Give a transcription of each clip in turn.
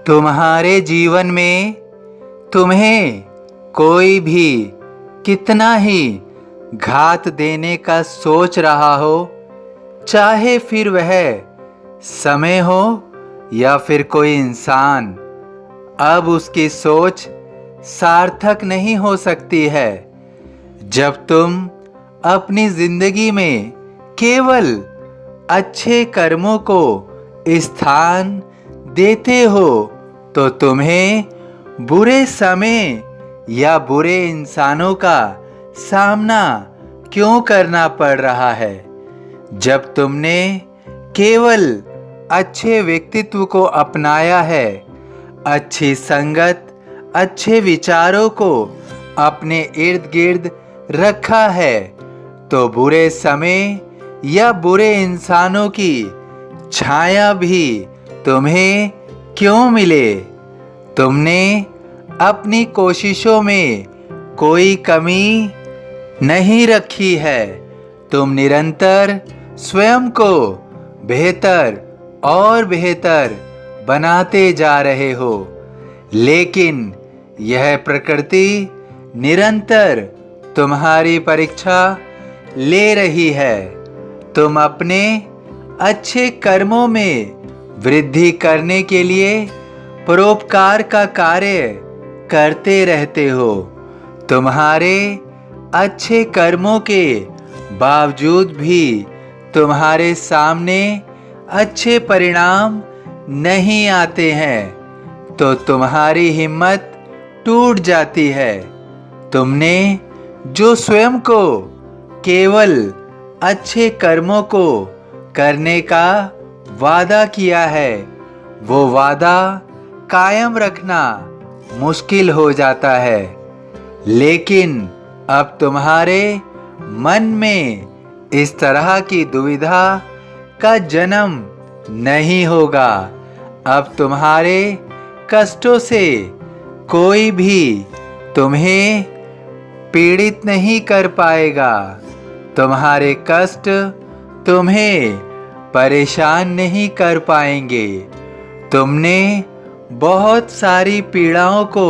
तुम्हारे जीवन में तुम्हें कोई भी कितना ही घात देने का सोच रहा हो, चाहे फिर वह समय हो या फिर कोई इंसान, अब उसकी सोच सार्थक नहीं हो सकती है। जब तुम अपनी जिंदगी में केवल अच्छे कर्मों को स्थान देते हो तो तुम्हें बुरे समय या बुरे इंसानों का सामना क्यों करना पड़ रहा है। जब तुमने केवल अच्छे व्यक्तित्व को अपनाया है, अच्छी संगत, अच्छे विचारों को अपने इर्द गिर्द रखा है, तो बुरे समय या बुरे इंसानों की छाया भी तुम्हें क्यों मिले। तुमने अपनी कोशिशों में कोई कमी नहीं रखी है। तुम निरंतर स्वयं को बेहतर और बेहतर बनाते जा रहे हो, लेकिन यह प्रकृति निरंतर तुम्हारी परीक्षा ले रही है। तुम अपने अच्छे कर्मों में वृद्धि करने के लिए परोपकार का कार्य करते रहते हो। तुम्हारे अच्छे कर्मों के बावजूद भी तुम्हारे सामने अच्छे परिणाम नहीं आते हैं, तो तुम्हारी हिम्मत टूट जाती है। तुमने जो स्वयं को केवल अच्छे कर्मों को करने का वादा किया है, वो वादा कायम रखना मुश्किल हो जाता है। लेकिन अब तुम्हारे मन में इस तरह की दुविधा का जन्म नहीं होगा। अब तुम्हारे कष्टों से कोई भी तुम्हें पीड़ित नहीं कर पाएगा। तुम्हारे कष्ट तुम्हें परेशान नहीं कर पाएंगे। तुमने बहुत सारी पीड़ाओं को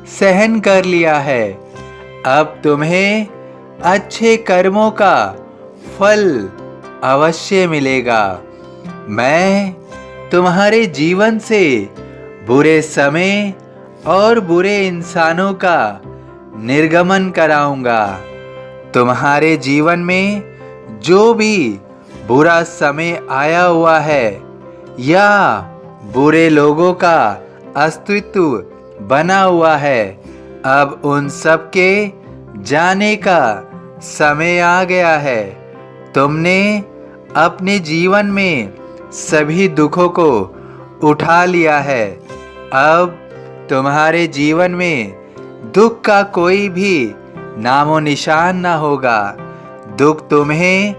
सहन कर लिया है। अब तुम्हें अच्छे कर्मों का फल अवश्य मिलेगा। मैं तुम्हारे जीवन से बुरे समय और बुरे इंसानों का निर्गमन कराऊंगा। तुम्हारे जीवन में जो भी बुरा समय आया हुआ है या बुरे लोगों का अस्तित्व बना हुआ है, अब उन सब के जाने का समय आ गया है। तुमने अपने जीवन में सभी दुखों को उठा लिया है। अब तुम्हारे जीवन में दुख का कोई भी नामो निशान ना होगा। दुख तुम्हें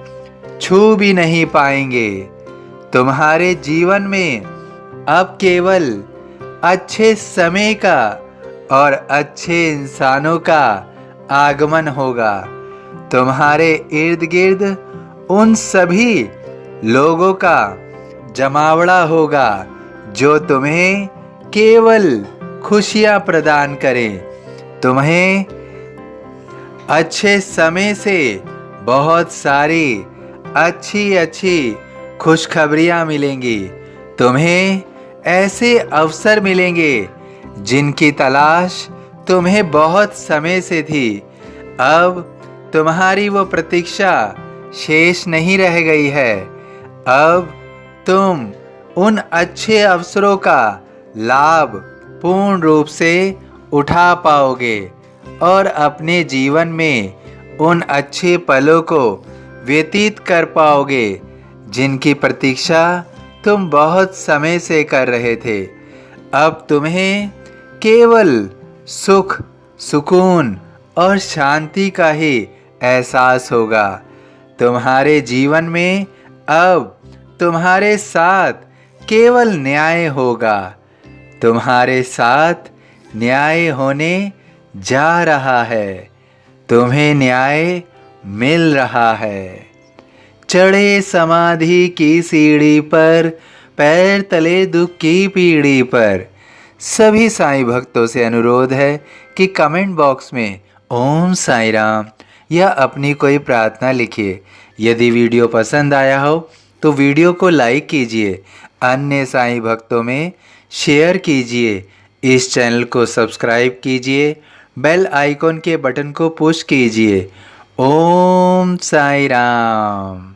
छू भी नहीं पाएंगे। तुम्हारे जीवन में अब केवल अच्छे समय का और अच्छे इंसानों का आगमन होगा। तुम्हारे इर्द गिर्द उन सभी लोगों का जमावड़ा होगा जो तुम्हें केवल खुशियां प्रदान करें। तुम्हें अच्छे समय से बहुत सारी अच्छी खुशखबरियां मिलेंगी। तुम्हें ऐसे अवसर मिलेंगे जिनकी तलाश तुम्हें बहुत समय से थी। अब तुम्हारी वो प्रतीक्षा शेष नहीं रह गई है। अब तुम उन अच्छे अवसरों का लाभ पूर्ण रूप से उठा पाओगे और अपने जीवन में उन अच्छे पलों को व्यतीत कर पाओगे जिनकी प्रतीक्षा तुम बहुत समय से कर रहे थे। अब तुम्हें केवल सुख, सुकून और शांति का ही एहसास होगा। तुम्हारे जीवन में अब तुम्हारे साथ केवल न्याय होगा। तुम्हारे साथ न्याय होने जा रहा है। तुम्हें न्याय मिल रहा है। चढ़े समाधि की सीढ़ी पर, पैर तले दुख की पीढ़ी पर, सभी साईं भक्तों से अनुरोध है कि कमेंट बॉक्स में ओम साईं राम या अपनी कोई प्रार्थना लिखिए। यदि वीडियो पसंद आया हो तो वीडियो को लाइक कीजिए, अन्य साईं भक्तों में शेयर कीजिए, इस चैनल को सब्सक्राइब कीजिए, बेल आइकॉन के बटन को पुश कीजिए। ओम साईं राम।